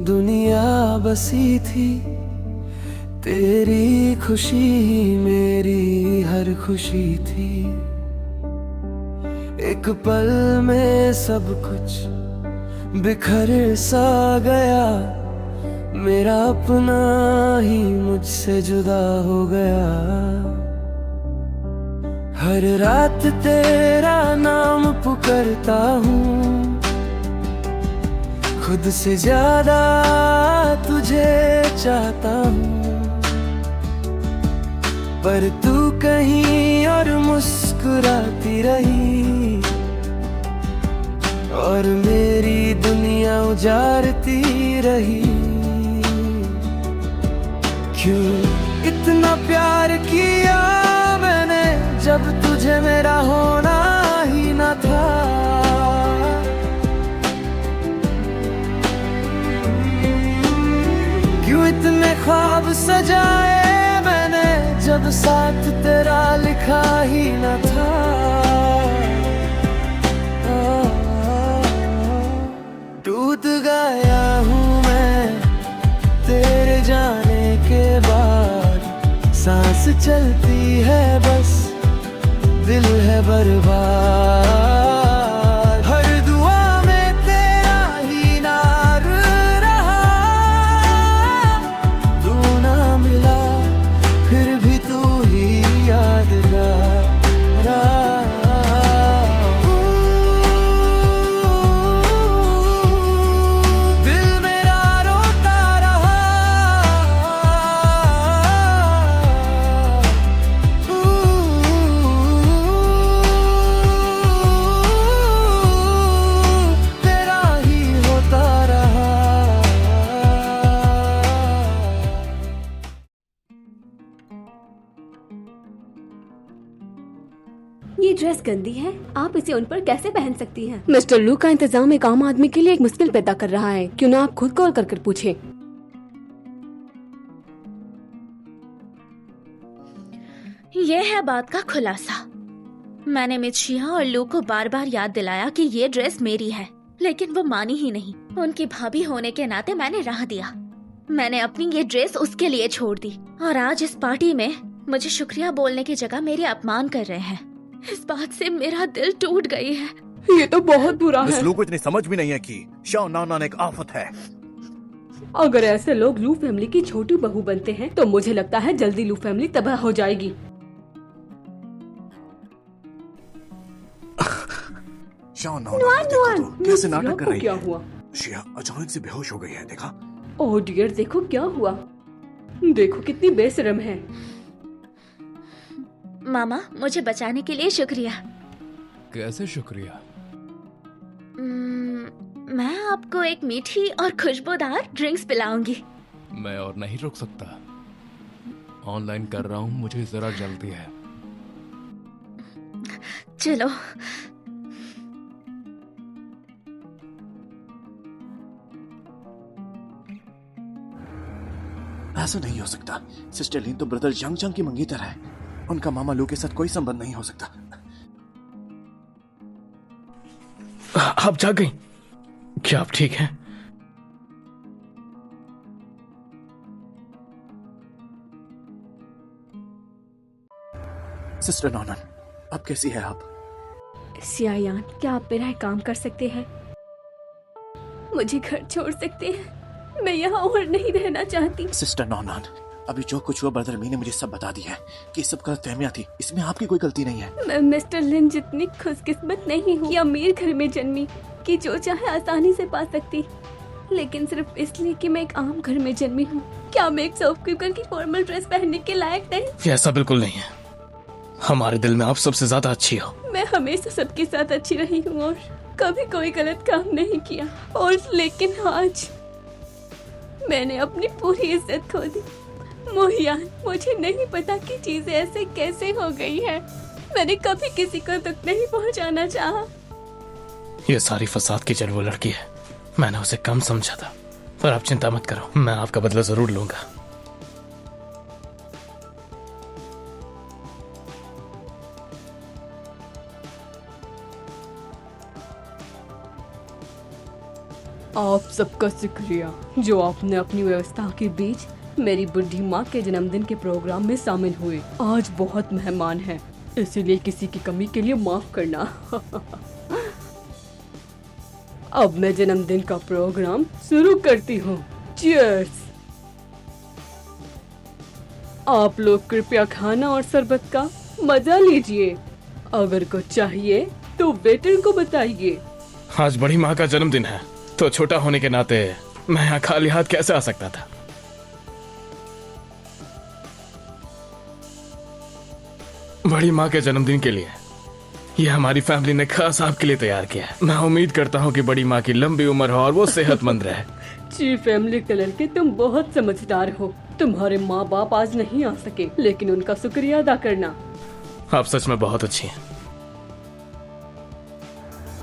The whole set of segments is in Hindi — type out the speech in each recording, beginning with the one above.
दुनिया बसी थी, तेरी खुशी ही मेरी हर खुशी थी। एक पल में सब कुछ बिखर सा गया, मेरा अपना ही मुझसे जुदा हो गया। हर रात तेरा नाम पुकारता हूँ, खुद से ज्यादा तुझे चाहता हूँ। पर तू कहीं और मुस्कुराती रही, और मेरी दुनिया उजाड़ती रही। क्यों इतना प्यार किया मैंने, जब तुझे मेरा होना ही न था। क्यों इतने ख्वाब सजाए मैंने, जब साथ तेरा लिखा ही न था। टूट गया हूँ मैं तेरे जाने के बाद, सांस चलती है बस, दिल है बर्बाद। हर दुआ में तेरा ही नाम रहा, तू ना मिला फिर भी तू ही यादगार रहा। दिल मेरा रोता रहा, तेरा ही होता रहा। ये ड्रेस गंदी है, आप इसे उन पर कैसे पहन सकती हैं? मिस्टर लू का इंतजाम एक आम आदमी के लिए एक मुश्किल पैदा कर रहा है। क्यों ना आप खुद कॉल कर पूछे। ये है बात का खुलासा। मैंने मिचिया और लू को बार बार याद दिलाया कि ये ड्रेस मेरी है, लेकिन वो मानी ही नहीं। उनकी भाभी होने के नाते मैंने राह दिया। मैंने अपनी ये ड्रेस उसके लिए छोड़ दी, और आज इस पार्टी में मुझे शुक्रिया बोलने की जगह मेरे अपमान कर रहे हैं। इस बात से मेरा दिल टूट गई है। ये तो बहुत बुरा इस है। लू को इतनी समझ भी नहीं है कि शाओ नान एक आफत है। अगर ऐसे लोग लू फैमिली की छोटी बहू बनते हैं तो मुझे लगता है जल्दी लू फैमिली तबाह हो जाएगी। शाओ नान देखो तो कैसे नाटक कर रही क्या है। हुआ? शिया अचानक से बेहोश हो गई है, देखा? ओह डियर, देखो क्या हुआ। देखो कितनी बेशरम है। मामा, मुझे बचाने के लिए शुक्रिया। कैसे शुक्रिया? मैं आपको एक मीठी और खुशबूदार ड्रिंक्स पिलाऊंगी। मैं और नहीं रुक सकता। ऑनलाइन कर रहा हूँ, मुझे जरा जल्दी है। चलो। ऐसा नहीं हो सकता। सिस्टर लिन तो ब्रदर जंग जंग की मंगेतर है। उनका मामा लू के साथ कोई संबंध नहीं हो सकता। आप जाग गई? क्या आप ठीक हैं? सिस्टर नॉनन, अब कैसी है आप? सियायान, क्या आप मेरा एक काम कर सकते हैं? मुझे घर छोड़ सकते हैं? मैं यहाँ और नहीं रहना चाहती। सिस्टर नॉनन, अभी जो कुछ हुआ ब्रदर मी ने मुझे सब बता दिया है कि सब गलतफहमियां थी। इसमें आपकी कोई गलती नहीं है। मैं मिस्टर लिन जितनी खुशकिस्मत नहीं हूँ कि अमीर घर में जन्मी कि जो चाहे आसानी से पा सकती, लेकिन सिर्फ इसलिए कि मैं एक आम घर में जन्मी हूँ। क्या मैं एक शॉपकीपर की फॉर्मल ड्रेस पहनने के लायक नहीं? ये ऐसा बिल्कुल नहीं है। हमारे दिल में आप सबसे ज्यादा अच्छी हो। मैं हमेशा सबके साथ अच्छी रही हूँ और कभी कोई गलत काम नहीं किया, और लेकिन आज मैंने अपनी पूरी इज्जत खो दी। मोहियान, मुझे नहीं पता कि चीजें ऐसे कैसे हो गई है। मैंने कभी किसी को दुख नहीं पहुंचाना चाहा। ये सारी फसाद की जड़ वो लड़की है। मैंने उसे कम समझा था, पर आप चिंता मत करो, मैं आपका बदला जरूर लूंगा। आप सबका शुक्रिया जो आपने अपनी व्यवस्था के बीच मेरी बुढ़ी माँ के जन्मदिन के प्रोग्राम में शामिल हुए। आज बहुत मेहमान हैं, इसीलिए किसी की कमी के लिए माफ करना। अब मैं जन्मदिन का प्रोग्राम शुरू करती हूँ। चीयर्स। आप लोग कृपया खाना और शरबत का मजा लीजिए। अगर कुछ चाहिए तो वेटर को बताइए। आज बड़ी माँ का जन्मदिन है, तो छोटा होने के नाते मैं यहाँ खाली हाथ कैसे आ सकता था। बड़ी माँ के जन्मदिन के लिए ये हमारी फैमिली ने खास आपके लिए तैयार किया है। मैं उम्मीद करता हूँ कि बड़ी माँ की लंबी उम्र हो और वो सेहतमंद रहे। जी फैमिली के लड़के, तुम बहुत समझदार हो। तुम्हारे माँ बाप आज नहीं आ सके, लेकिन उनका शुक्रिया अदा करना। आप सच में बहुत अच्छी हैं।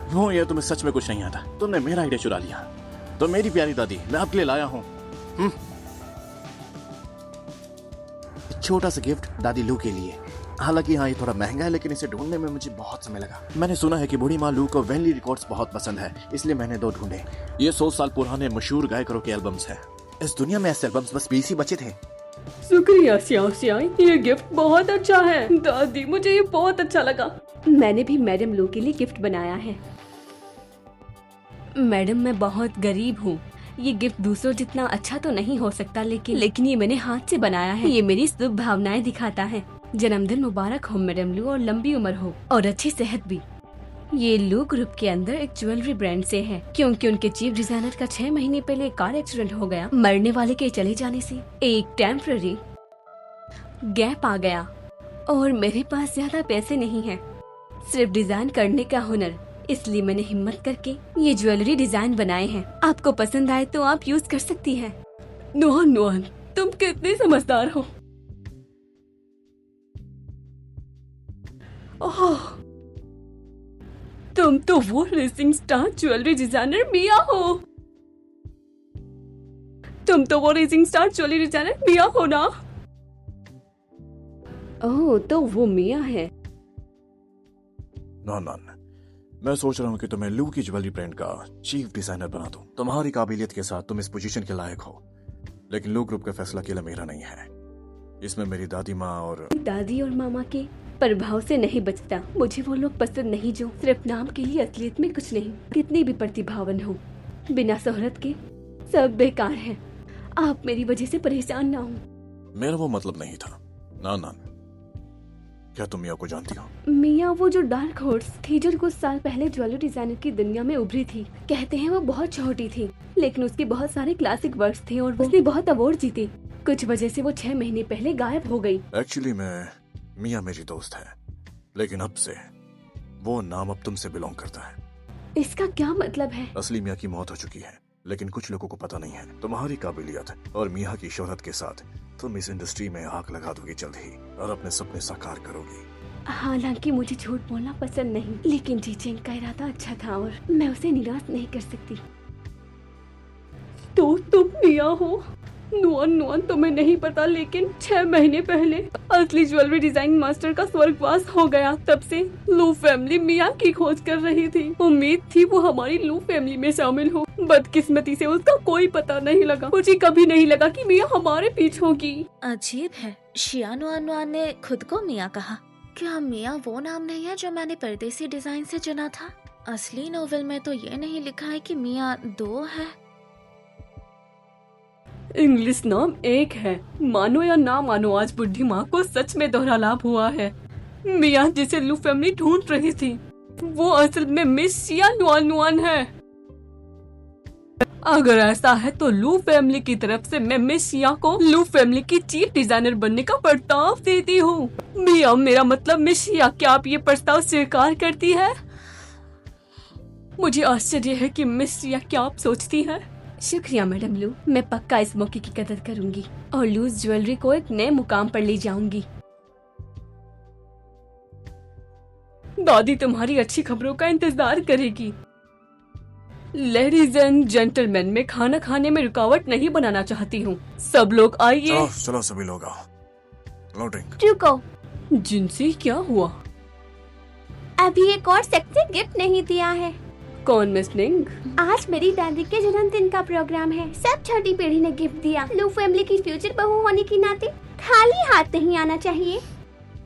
वो ये तुम्हें सच में कुछ नहीं आता। तुमने मेरा आइडिया चुरा लिया। तो मेरी प्यारी दादी, मैं आपके लिए लाया हूँ एक छोटा सा गिफ्ट दादी लू के लिए। हालांकि हाँ, ये थोड़ा महंगा है, लेकिन इसे ढूंढने में मुझे बहुत समय लगा। मैंने सुना है कि बूढ़ी माँ लू को वेनली रिकॉर्ड्स बहुत पसंद है, इसलिए मैंने 2 ढूंढे। ये 100 साल पुराने मशहूर गायकों के एल्बम्स हैं। इस दुनिया में ऐसे एल्बम्स बस 20 ही बचे थे। शुक्रिया श्याम श्याई, ये गिफ्ट बहुत अच्छा है। दादी, मुझे ये बहुत अच्छा लगा। मैंने भी मैडम लू के लिए गिफ्ट बनाया है। मैडम, मैं बहुत गरीब हूँ। ये गिफ्ट दूसरों जितना अच्छा तो नहीं हो सकता, लेकिन ये मैंने हाथ से बनाया है। ये मेरी शुभ भावनाएं दिखाता है। जन्मदिन मुबारक हो मैडम लू, और लंबी उम्र हो और अच्छी सेहत भी। ये लू ग्रुप के अंदर एक ज्वेलरी ब्रांड से है, क्योंकि उनके चीफ डिजाइनर का 6 महीने पहले कार एक्सीडेंट हो गया। मरने वाले के चले जाने से एक टेम्पररी गैप आ गया और मेरे पास ज्यादा पैसे नहीं है, सिर्फ डिजाइन करने का हुनर। इसलिए मैंने हिम्मत करके ये ज्वेलरी डिजाइन बनाए हैं। आपको पसंद आए तो आप यूज कर सकती हैं। नोहन नोहन, तुम कितनी समझदार हो। ओह, तुम तो वो रेसिंग स्टार ज्वेलरी डिजाइनर मिया हो। ना? ओह, तो वो मिया है। ना, मैं सोच रहा हूँ कि तुम्हें लू की ज्वेलरी ब्रांड का चीफ डिजाइनर बना दूं। तुम्हारी काबिलियत के साथ तुम इस पोजीशन के लायक हो, लेकिन लू ग्रुप का फैसला अकेला मेरा नहीं है। इसमें मेरी दादी माँ और मामा के प्रभाव से नहीं बचता। मुझे वो लोग पसंद नहीं जो सिर्फ नाम के लिए असलियत में कुछ नहीं। कितनी भी प्रतिभावन हो, बिना शोहरत के सब बेकार है। आप मेरी वजह से परेशान ना हो। मेरा वो मतलब नहीं था। ना, क्या तुम मिया को जानती हो? मिया वो जो डार्क हॉर्स थी, जो कुछ साल पहले ज्वेलरी डिजाइनर की दुनिया में उभरी थी। कहते हैं वो बहुत छोटी थी, लेकिन उसके बहुत सारे क्लासिक वर्क्स थे और उसने बहुत अवार्ड जीते। कुछ वजह से वो 6 महीने पहले गायब हो गई। एक्चुअली मिया मेरी दोस्त है, लेकिन अब से वो नाम अब तुमसे बिलोंग करता है। इसका क्या मतलब है? असली मिया की मौत हो चुकी है, लेकिन कुछ लोगों को पता नहीं है। तुम्हारी काबिलियत और मिया की शोहरत के साथ तुम इस इंडस्ट्री में आग लगा दोगी जल्द ही, और अपने सपने साकार करोगी। हालांकि मुझे झूठ बोलना पसंद नहीं, लेकिन जीचेंग का इरादा अच्छा था और मैं उसे निराश नहीं कर सकती। तो तुम मिया हो? नुआन तुम्हें नहीं पता, लेकिन 6 महीने पहले असली ज्वेलरी डिजाइन मास्टर का स्वर्गवास हो गया। तब से लू फैमिली मिया की खोज कर रही थी। उम्मीद थी वो हमारी लू फैमिली में शामिल हो। बदकिस्मती से उसका कोई पता नहीं लगा। मुझे कभी नहीं लगा कि मिया हमारे पीछे होगी। अजीब है, शियानुआनुआन ने खुद को मिया कहा। क्या मिया वो नाम नहीं है जो मैंने परदेसी डिजाइन से चुना था? असली नोवेल में तो ये नहीं लिखा है कि मिया 2 है। इंग्लिश नाम एक है। मानो या ना मानो, आज बुढ़ी माँ को सच में दोहरा लाभ हुआ है। मिया जिसे लू फैमिली ढूंढ रही थी, वो असल में मिस शियानुआनुआन है। अगर ऐसा है तो लू फैमिली की तरफ से मैं मिस शिया को लू फैमिली की चीफ डिजाइनर बनने का प्रस्ताव देती हूँ। मिया, मेरा मतलब मिस शिया, क्या आप ये प्रस्ताव स्वीकार करती है? मुझे आश्चर्य है कि मिस शिया क्या आप सोचती है। शुक्रिया मैडम लू, मैं पक्का इस मौके की कदर करूंगी और लूज ज्वेलरी को एक नए मुकाम पर ले जाऊंगी। दादी तुम्हारी अच्छी खबरों का इंतजार करेगी। लेडीज एंड जेंटलमैन, मैं खाना खाने में रुकावट नहीं बनाना चाहती हूँ। सब लोग आइए। चलो सभी लोग आओ। लो ड्रिंक। रुको, जिनसी क्या हुआ? अभी एक और सेक्सी गिफ्ट नहीं दिया है। कौन मिस लिंग? आज मेरी दादी के जन्मदिन का प्रोग्राम है। सब छोटी पीढ़ी ने गिफ्ट दिया। लू फैमिली की फ्यूचर बहू होने के नाते खाली हाथ नहीं आना चाहिए।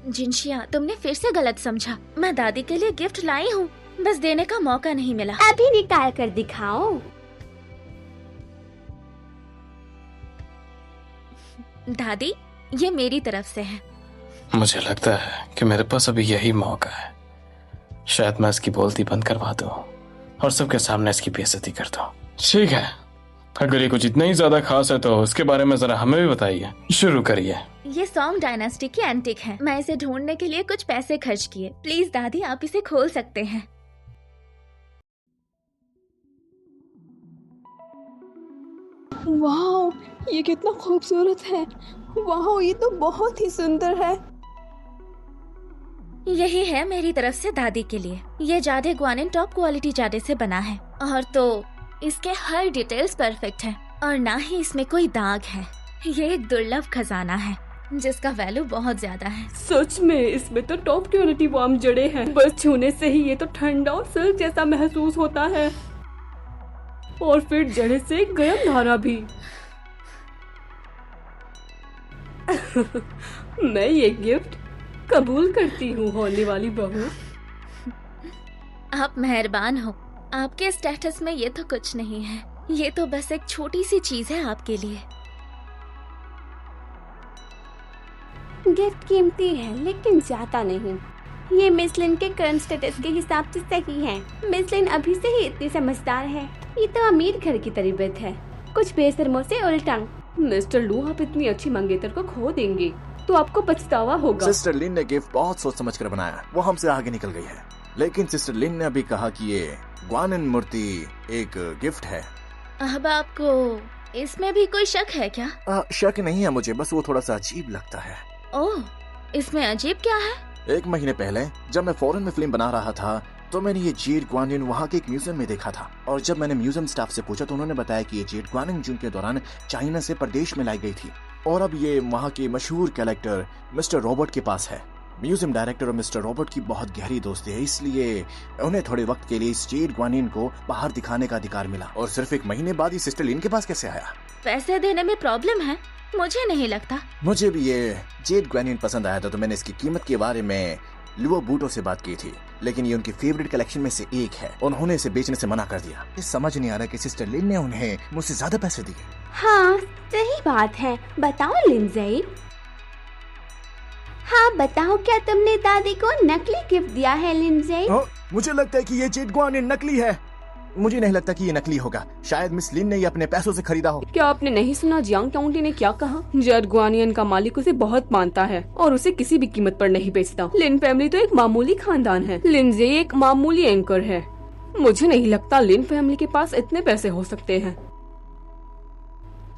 जिनशिया, तुमने फिर से गलत समझा। मैं दादी के लिए गिफ्ट लाई हूँ, बस देने का मौका नहीं मिला। अभी निकाल कर दिखाओ। दादी, ये मेरी तरफ से है। मुझे लगता है कि मेरे पास अभी यही मौका है। शायद मैं इसकी बोलती बंद करवा दूं और सबके सामने इसकी बेइज्जती कर दूं। ठीक है, अगर ये कुछ इतना ही ज्यादा खास है तो उसके बारे में जरा हमें भी बताइए। शुरू करिए। ये सॉन्ग डायनास्टी की एंटिक है। मैं इसे ढूंढने के लिए कुछ पैसे खर्च किए। प्लीज दादी, आप इसे खोल सकते हैं। वाह, ये कितना खूबसूरत है। वाह, ये तो बहुत ही सुंदर है। यही है मेरी तरफ से दादी के लिए। ये जादे ग्वानिन टॉप क्वालिटी जादे से बना है, और तो इसके हर डिटेल्स परफेक्ट है, और ना ही इसमें कोई दाग है। ये एक दुर्लभ खजाना है जिसका वैल्यू बहुत ज्यादा है। सच में इसमें तो टॉप क्वालिटी वार्म जड़े हैं। बस छूने से ही ये तो ठंडा और सिल्क जैसा महसूस होता है, और फिर जड़े से गर्म धारा भी। मैं ये गिफ्ट कबूल करती हूँ होने वाली बहू। आप मेहरबान हो। आपके स्टेटस में ये तो कुछ नहीं है। ये तो बस एक छोटी सी चीज है आपके लिए। गिफ्ट कीमती है लेकिन ज्यादा नहीं। ये मिस लिन के करंट स्टेटस के हिसाब से सही है। मिस लिन अभी से ही इतनी समझदार है। ये तो अमीर घर की तरबियत है, कुछ बेशर्मों से उल्टा। मिस्टर लू, आप इतनी अच्छी मंगेतर को खो देंगे तो आपको पछतावा होगा। सिस्टर लिन ने गिफ्ट बहुत सोच समझ कर बनाया। वो हमसे आगे निकल गई है, लेकिन सिस्टर लिन ने अभी कहा कि ये ग्वानिन मूर्ति एक गिफ्ट है। अब आपको इसमें भी कोई शक है क्या? शक नहीं है मुझे, बस वो थोड़ा सा अजीब लगता है। ओह, इसमें अजीब क्या है? 1 महीने पहले जब मैं फॉरेन में फिल्म बना रहा था तो मैंने ये जेड ग्वानिन वहाँ के एक म्यूजियम में देखा था, और जब मैंने म्यूजियम स्टाफ से पूछा तो उन्होंने बताया कि ये जेड ग्वानिन जून के दौरान चाइना से प्रदेश में लाई गई थी, और अब ये वहाँ के मशहूर कलेक्टर मिस्टर रॉबर्ट के पास है। म्यूजियम डायरेक्टर और मिस्टर रॉबर्ट की बहुत गहरी दोस्ती है, इसलिए उन्हें थोड़े वक्त के लिए इस जेड ग्वानिन को बाहर दिखाने का अधिकार मिला। और सिर्फ 1 महीने बाद ही सिस्टर लिन के पास कैसे आया? पैसे देने में प्रॉब्लम है? मुझे नहीं लगता। मुझे भी ये जेड ग्वानिन पसंद आया था, तो मैंने इसकी कीमत के बारे में लुओ बूटो से बात की थी, लेकिन ये उनकी फेवरेट कलेक्शन में से एक है। उन्होंने इसे बेचने से मना कर दिया। ये समझ नहीं आ रहा कि सिस्टर लिन ने उन्हें मुझसे ज्यादा पैसे दिए। हाँ, सही बात है। बताओ लिंज़ी। हाँ बताओ, क्या तुमने दादी को नकली गिफ्ट दिया है लिंज़ी? मुझे लगता है कि ये जेड ग्वानिन नकली है। मुझे नहीं लगता कि ये नकली होगा। शायद मिस लिन ने ये अपने पैसों से खरीदा हो। क्या आपने नहीं सुना जियांग काउंटी ने क्या कहा? जेड ग्वानियन का मालिक उसे बहुत मानता है और उसे किसी भी कीमत पर नहीं बेचता। लिन फैमिली तो एक मामूली खानदान है। लिंज़ी एक मामूली एंकर है। मुझे नहीं लगता लिन फैमिली के पास इतने पैसे हो सकते हैं।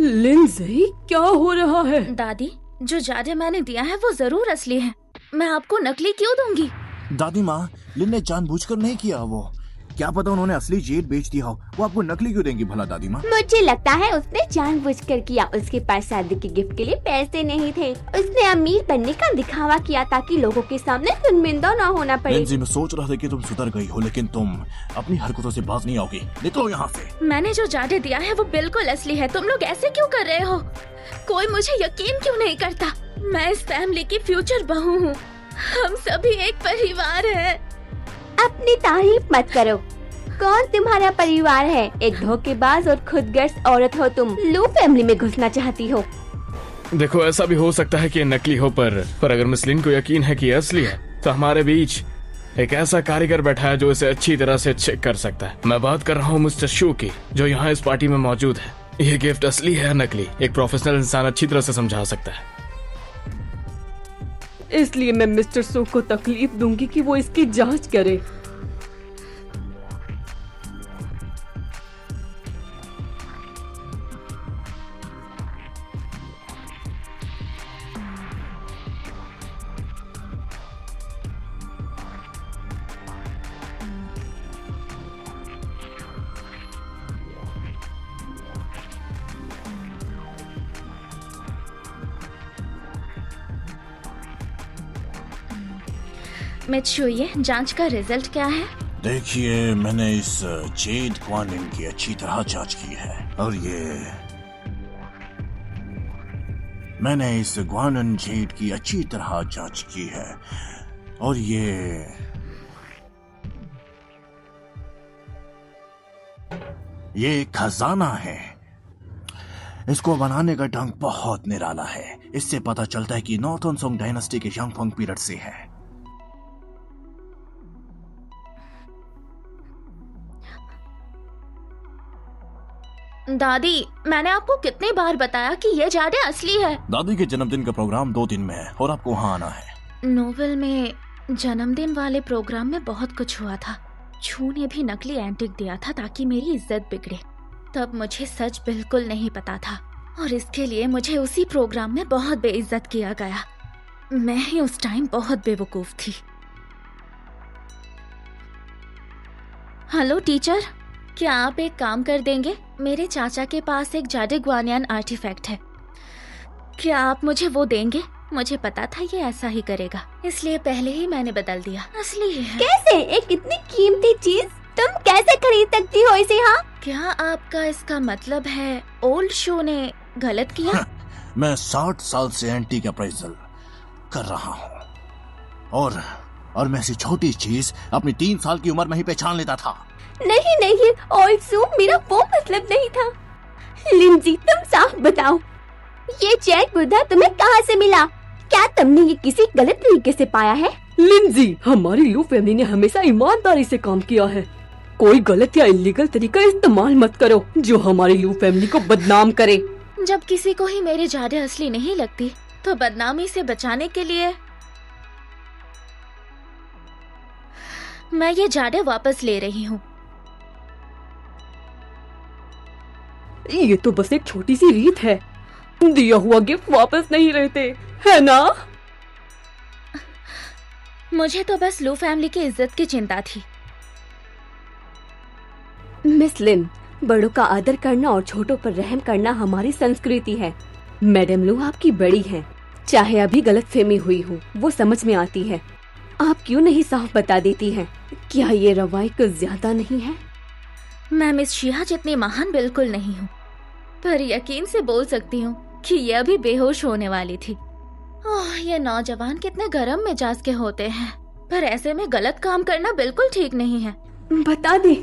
लिंज़ी, क्या हो रहा है? दादी, जो जादे मैंने दिया है वो जरूर असली है। मैं आपको नकली क्यों दूंगी? दादी माँ, लिन ने जानबूझकर नहीं किया। वो क्या पता उन्होंने असली जेड बेच दिया हो। वो आपको नकली क्यों देंगी भला दादी माँ? मुझे लगता है उसने जानबूझकर किया। उसके पास शादी के गिफ्ट के लिए पैसे नहीं थे। उसने अमीर बनने का दिखावा किया ताकि लोगों के सामने शर्मिंदा न होना पड़े। लिंज़ी, मैं सोच रहा था कि तुम सुधर गई हो, लेकिन तुम अपनी हरकतों से बाज नहीं आओगी। निकलो यहाँ से। मैंने जो जादे दिया है वो बिल्कुल असली है। तुम लोग ऐसे क्यों कर रहे हो? कोई मुझे यकीन क्यों नहीं करता? मैं इस फैमिली की फ्यूचर बहू हूँ। हम सभी एक परिवार है। अपनी तारीफ मत करो। कौन तुम्हारा परिवार है? एक धोखेबाज और खुदगर्ज औरत हो तुम। लू फैमिली में घुसना चाहती हो। देखो, ऐसा भी हो सकता है कि ये नकली हो, पर अगर मिस लिन को यकीन है कि ये असली है तो हमारे बीच एक ऐसा कारीगर बैठा है जो इसे अच्छी तरह से चेक कर सकता है। मैं बात कर रहा हूँ मिस्टर शू की, जो यहाँ इस पार्टी में मौजूद है। ये गिफ्ट असली है या नकली, एक प्रोफेशनल इंसान अच्छी तरह से समझा सकता है। इसलिए मैं मिस्टर सू को तकलीफ दूंगी कि वो इसकी जांच करे। मित्सुये, जांच का रिजल्ट क्या है? देखिए, मैंने इस जेड क्वानिन की अच्छी तरह जांच की है और मैंने इस ग्वानन जेड की अच्छी तरह जांच की है और ये एक खजाना है। इसको बनाने का ढंग बहुत निराला है। इससे पता चलता है कि नॉर्थन सोंग डायनेस्टी के यांगफंग पीरियड से है। दादी, मैंने आपको कितनी बार बताया कि ये जाडे असली है। दादी के जन्मदिन का प्रोग्राम 2 दिन में है और आपको वहाँ आना है। नोवेल में जन्मदिन वाले प्रोग्राम में बहुत कुछ हुआ था। छू ने भी नकली एंटिक दिया था ताकि मेरी इज्जत बिगड़े। तब मुझे सच बिल्कुल नहीं पता था और इसके लिए मुझे उसी प्रोग्राम में बहुत बेइज्जत किया गया। मैं ही उस टाइम बहुत बेवकूफ थी। हेलो टीचर, क्या आप एक काम कर देंगे? मेरे चाचा के पास एक जाडे ग्वानियन आर्टिफैक्ट है। क्या आप मुझे वो देंगे? मुझे पता था ये ऐसा ही करेगा, इसलिए पहले ही मैंने बदल दिया। असली है। कैसे? एक इतनी कीमती चीज तुम कैसे खरीद सकती हो इसे? हाँ, क्या आपका इसका मतलब है ओल्ड शो ने गलत किया? मैं 60 साल से एंटीक अप्रेजल कर रहा हूँ और मैं ऐसी छोटी चीज अपनी 3 साल की उम्र में ही पहचान लेता था। नहीं, ओल्ड शो मेरा वो मतलब नहीं था। लिंजी, तुम साफ बताओ, ये जैक बुद्धा तुम्हें कहाँ से मिला? क्या तुमने ये किसी गलत तरीके से पाया है? लिंजी, हमारी लू फैमिली ने हमेशा ईमानदारी से काम किया है। कोई गलत या इलीगल तरीका इस्तेमाल मत करो जो हमारी लू फैमिली को बदनाम करे। जब किसी को ही मेरे जाडे असली नहीं लगती तो बदनामी से बचाने के लिए मैं ये जाडे वापस ले रही हूँ। ये तो बस एक छोटी सी रीत है। दिया हुआ गिफ्ट वापस नहीं रहते, है ना? मुझे तो बस लू फैमिली की इज्जत की चिंता थी। मिस लिन, बड़ों का आदर करना और छोटों पर रहम करना हमारी संस्कृति है। मैडम लू आपकी बड़ी है, चाहे अभी गलतफहमी हुई हो वो समझ में आती है। आप क्यों नहीं साफ बता देती हैं? क्या ये रवाई कुछ ज्यादा नहीं है? मैं मिस शिया जितनी महान बिल्कुल नहीं हूँ, पर यकीन से बोल सकती हूँ कि ये अभी बेहोश होने वाली थी। ओह, ये नौजवान कितने गरम मिजाज के होते हैं, पर ऐसे में गलत काम करना बिल्कुल ठीक नहीं है। बता दे।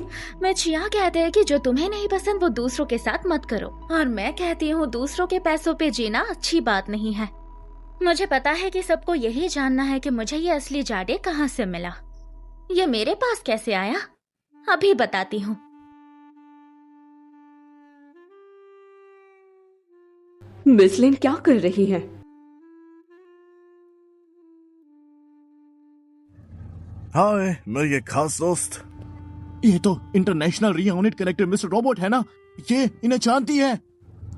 मैं चिया कहते हैं कि जो तुम्हें नहीं पसंद वो दूसरों के साथ मत करो, और मैं कहती हूँ दूसरों के पैसों पे जीना अच्छी बात नहीं है। मुझे पता है कि सबको यही जानना है कि मुझे ये असली जाडे कहाँ से मिला। ये मेरे पास कैसे आया, अभी बताती हूँ। मिस लिन क्या कर रही है? हाय, मेरी एक खास दोस्त। ये तो international reunite connector mister robot है ना? ये इन्हें जानती है।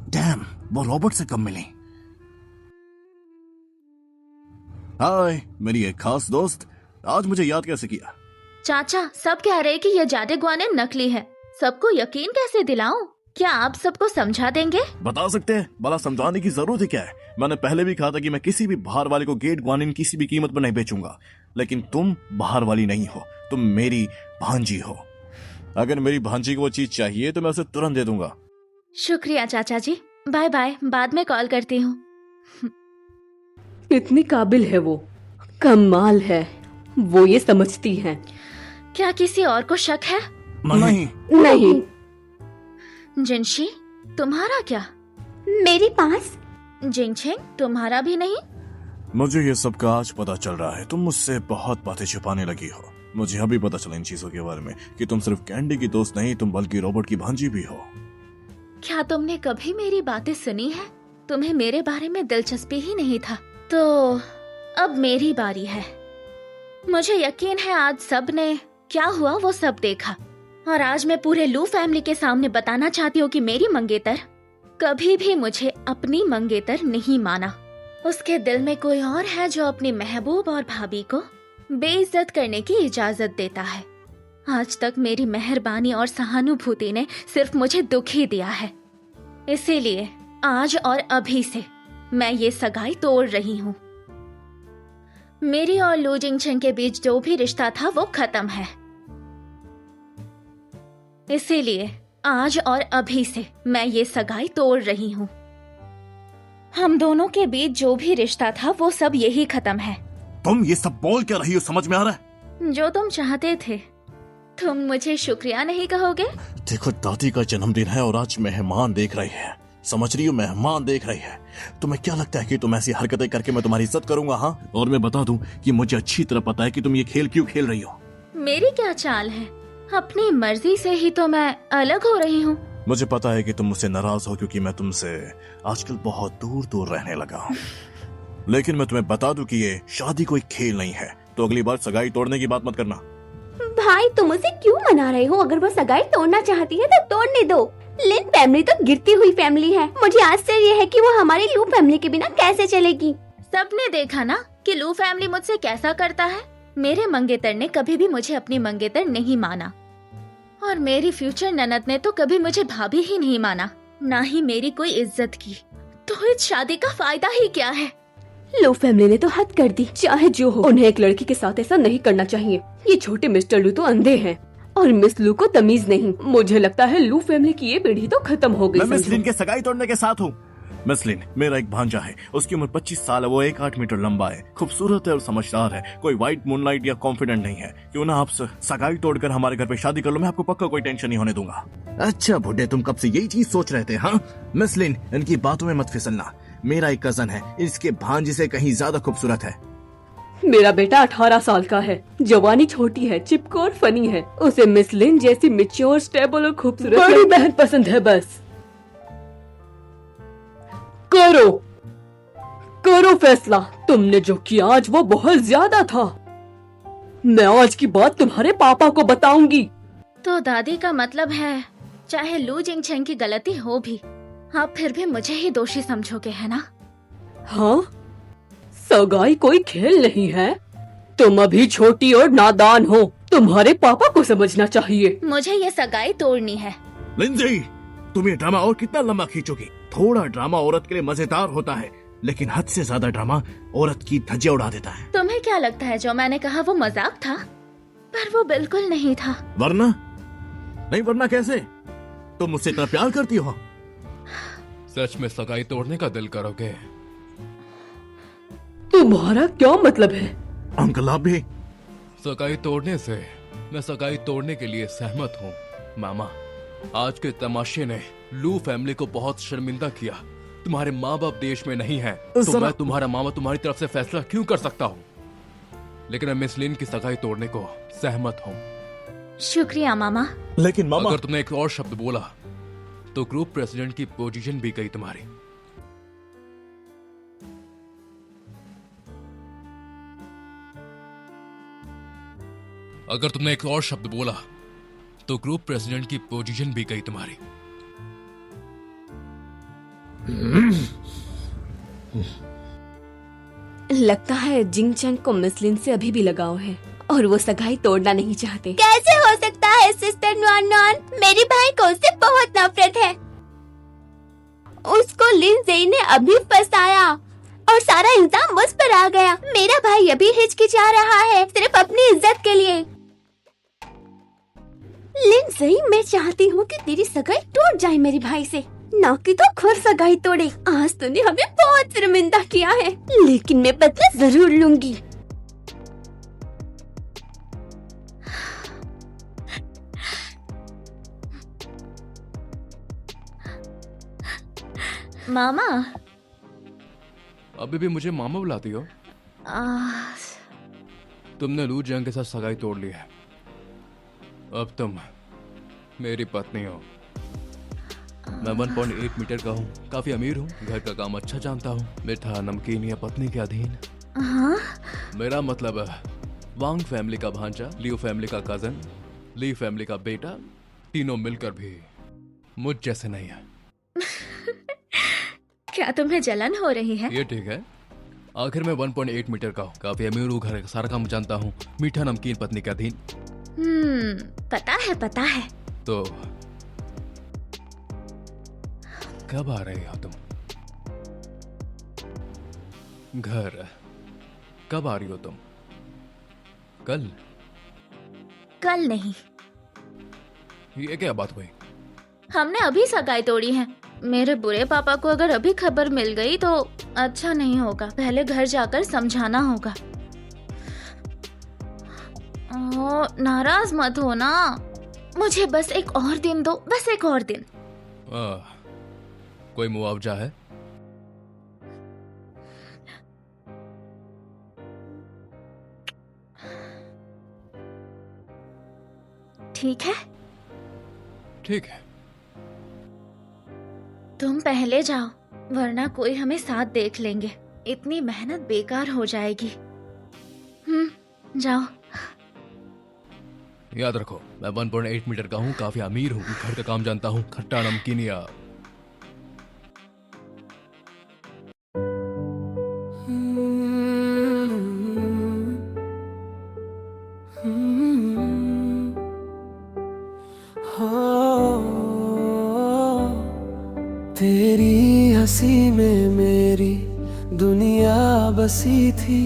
डैम, वो रोबोट से कब मिली? हाय, मेरी एक खास दोस्त। आज मुझे याद कैसे किया? चाचा, सब कह रहे कि ये जाडे ग्वानियन नकली है। सबको यकीन कैसे दिलाऊं? क्या आप सबको समझा देंगे? बता सकते हैं। भला समझाने की जरूरत ही क्या है? मैंने पहले भी कहा था कि मैं किसी भी बाहर वाले को गेट ग्वानियन किसी भी कीमत पर नहीं बेचूंगा। लेकिन तुम बाहर वाली नहीं हो, तुम मेरी भांजी हो। अगर मेरी भांजी को वो चीज चाहिए तो मैं उसे तुरंत दे दूंगा। शुक्रिया चाचा जी, बाय बाय, बाद में कॉल करती हूँ। इतनी काबिल है वो, कमाल है। वो ये समझती है। क्या किसी और को शक है? नहीं। जिनशी, तुम्हारा क्या? मेरे पास। जिंगछेंग, तुम्हारा भी नहीं? मुझे ये सब का आज पता चल रहा है। तुम मुझसे बहुत बातें छुपाने लगी हो। मुझे अभी पता चला इन चीजों के बारे में कि तुम सिर्फ कैंडी की दोस्त नहीं, तुम बल्कि रोबोट की भांजी भी हो। क्या तुमने कभी मेरी बातें सुनी है? तुम्हें मेरे बारे में दिलचस्पी ही नहीं था। तो अब मेरी बारी है। मुझे यकीन है आज सब ने क्या हुआ वो सब देखा, और आज मैं पूरे लू फैमिली के सामने बताना चाहती हूँ कि मेरी मंगेतर कभी भी मुझे अपनी मंगेतर नहीं माना। उसके दिल में कोई और है जो अपनी महबूब और भाभी को बेइज्जत करने की इजाजत देता है। आज तक मेरी मेहरबानी और सहानुभूति ने सिर्फ मुझे दुख ही दिया है। इसीलिए आज और अभी से मैं ये सगाई तोड़ रही हूँ। मेरी और लू जिंगछेंग के बीच जो भी रिश्ता था वो खत्म है। इसीलिए आज और अभी से मैं ये सगाई तोड़ रही हूँ। हम दोनों के बीच जो भी रिश्ता था वो सब यही खत्म है। तुम ये सब बोल क्या रही हो, समझ में आ रहा है? जो तुम चाहते थे। तुम मुझे शुक्रिया नहीं कहोगे? देखो, दादी का जन्मदिन है और आज मेहमान देख रही है, समझ रही हो, मेहमान देख रही है। तुम्हें क्या लगता है कि तुम ऐसी हरकतें करके मैं तुम्हारी इज्जत करूंगा? हाँ, और मैं बता दूं कि मुझे अच्छी तरह पता है कि तुम ये खेल क्यों खेल रही हो। मेरी क्या चाल है? अपनी मर्जी से ही तो मैं अलग हो रही हूँ। मुझे पता है कि तुम मुझसे नाराज हो क्योंकि मैं तुमसे आजकल बहुत दूर दूर रहने लगा हूँ। लेकिन मैं तुम्हें बता दूं कि ये शादी कोई खेल नहीं है, तो अगली बार सगाई तोड़ने की बात मत करना। भाई तुम उसे क्यों मना रहे हो? अगर वो सगाई तोड़ना चाहती है तो तोड़ने दो। लिन फैमिली तो गिरती हुई फैमिली है। मुझे आश्चर्य है कि वो हमारी लू फैमिली के बिना कैसे चलेगी। सबने देखा ना कि लू फैमिली मुझसे कैसा करता है। मेरे मंगेतर ने कभी भी मुझे अपनी मंगेतर नहीं माना और मेरी फ्यूचर ननद ने तो कभी मुझे भाभी ही नहीं माना, ना ही मेरी कोई इज्जत की। तो इस शादी का फायदा ही क्या है? लू फैमिली ने तो हद कर दी। चाहे जो हो, उन्हें एक लड़की के साथ ऐसा नहीं करना चाहिए। ये छोटे मिस्टर लू तो अंधे हैं और मिस लू को तमीज नहीं। मुझे लगता है लू फैमिली की ये पीढ़ी तो खत्म हो गई। मैं मिस समझो। लिन के सगाई तोड़ने के साथ हूँ। मिस लिन मेरा एक भांजा है, उसकी उम्र 25 साल है, वो 1.8 मीटर लंबा है, खूबसूरत है और समझदार है, कोई व्हाइट मूनलाइट या कॉन्फिडेंट नहीं है। क्यों ना आप सगाई तोड़कर हमारे घर पे शादी कर लो, मैं आपको पक्का कोई टेंशन नहीं होने दूंगा। अच्छा बुड्ढे, तुम कब से यही चीज सोच रहे थे? हाँ मिस लिन, इनकी बातों में मत फिसलना। मेरा एक कजन है, इसके भांजे से कहीं ज्यादा खूबसूरत है। मेरा बेटा 18 साल का है, जवानी छोटी है, चिपको और फनी है। उसे मिस लिन जैसी मैच्योर, स्टेबल और खूबसूरत बड़ी बहन पसंद है। बस करो करो फैसला। तुमने जो किया आज वो बहुत ज्यादा था। मैं आज की बात तुम्हारे पापा को बताऊंगी। तो दादी का मतलब है चाहे लू जिंगछेंग की गलती हो भी, आप फिर भी मुझे ही दोषी समझोगे, है ना? हाँ, सगाई कोई खेल नहीं है। तुम अभी छोटी और नादान हो, तुम्हारे पापा को समझना चाहिए। मुझे ये सगाई तोड़नी है। लिंजी, तुम ये ड्रामा और कितना लंबा खींचोगी? थोड़ा ड्रामा औरत के लिए मजेदार होता है, लेकिन हद से ज्यादा ड्रामा औरत की धज्जियां उड़ा देता है। तुम्हें क्या लगता है जो मैंने कहा वो मजाक था? पर वो बिल्कुल नहीं था। वरना? नहीं वरना कैसे? तुम मुझसे इतना प्यार करती हो? सच में सगाई तोड़ने का दिल करोगे? तुम्हारा क्या मतलब है? अंकल आप भी? सगाई तोड़ने से मैं सगाई तोड़ने के लिए सहमत हूँ मामा। आज के तमाशे ने लू फैमिली को बहुत शर्मिंदा किया। तुम्हारे माँ बाप देश में नहीं है, तो मैं तुम्हारा मामा तुम्हारी तरफ से फैसला क्यों कर सकता हूँ? लेकिन मैं मिस लिन की सगाई तोड़ने को सहमत हूँ। शुक्रिया मामा। लेकिन मामा, अगर तुमने एक और शब्द बोला तो ग्रुप प्रेसिडेंट की पोजीशन भी गई तुम्हारी। अगर तुमने एक और शब्द बोला तो ग्रुप प्रेसिडेंट की पोजीशन भी गई तुम्हारी। लगता है जिंगचैंग को मिसलिन से अभी भी लगाव है और वो सगाई तोड़ना नहीं चाहते। कैसे हो सकता है सिस्टर नुआन नुआन? मेरी भाई को उससे बहुत नफरत है। उसको लिन जेई ने अभी फंसाया और सारा इल्जाम मुझ पर आ गया। मेरा भाई अभी हिचकिचा रहा है सिर्फ अपनी इज्जत के लिए। लिन जेई, मैं चाहती हूँ कि तेरी सगाई टूट जाए मेरे भाई से, ना कि तो खुद सगाई तोड़े। आज तूने हमें बहुत शर्मिंदा किया है, लेकिन मैं बदला जरूर लूंगी। मामा, अभी भी मुझे मामा बुलाती हो? तुमने लू जंग के साथ सगाई तोड़ ली है, अब तुम मेरी पत्नी हो। मैं 1.8 मीटर का हूँ, काफी अमीर हूँ, घर का काम अच्छा जानता हूँ, मीठा नमकीन या पत्नी के अधीन। हाँ? मेरा मतलब है वांग फैमिली का भांजा, लियो फैमिली का कजन, ली फैमिली का बेटा, तीनों मिलकर भी मुझ जैसे नहीं है। क्या तुम्हें जलन हो रही है? ये ठीक है, आखिर मैं 1.8 मीटर का हूँ, काफी अमीर हूँ, घर का सारा काम जानता हूँ, मीठा नमकीन पत्नी के अधीन। पता है। तो कब आ रही हो तुम घर? कब आ रही हो तुम? कल? कल नहीं, ये क्या बात हुई? हमने अभी सगाई तोड़ी है। मेरे बुरे पापा को अगर अभी खबर मिल गई तो अच्छा नहीं होगा। पहले घर जाकर समझाना होगा। ओ, नाराज मत हो ना। मुझे बस एक और दिन दो, बस एक और दिन। कोई मुआवजा है? ठीक है, ठीक है। तुम पहले जाओ, वरना कोई हमें साथ देख लेंगे। इतनी मेहनत बेकार हो जाएगी। जाओ। याद रखो, मैं 1.8 मीटर का हूँ, काफी अमीर हूँ, घर का काम जानता हूँ, खट्टा नमकीन या तेरी हंसी में मेरी दुनिया बसी थी,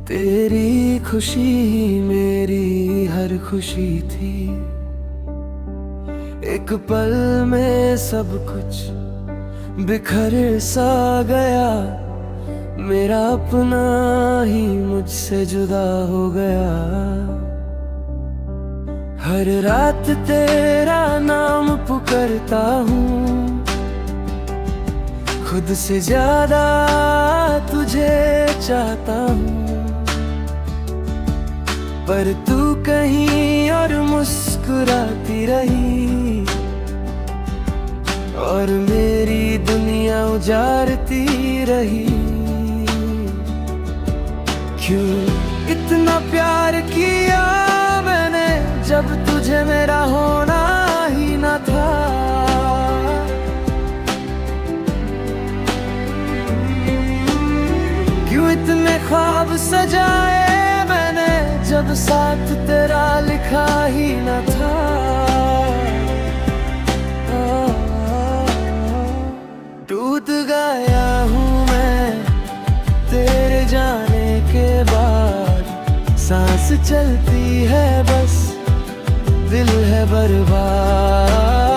तेरी खुशी ही मेरी हर खुशी थी। एक पल में सब कुछ बिखर सा गया, मेरा अपना ही मुझसे जुदा हो गया। हर रात तेरा नाम पुकारता हूँ, खुद से ज्यादा तुझे चाहता हूँ, पर तू कहीं और मुस्कुराती रही और मेरी दुनिया उजाड़ती रही। क्यों इतना प्यार किया मैंने जब तुझे मेरा होना ही न था। क्यों इतने ख्वाब सजाए मैंने जब साथ तेरा लिखा ही न था। टूट गया हूँ मैं तेरे जाने के बाद, सांस चलती है बस, दिल है बर्बाद।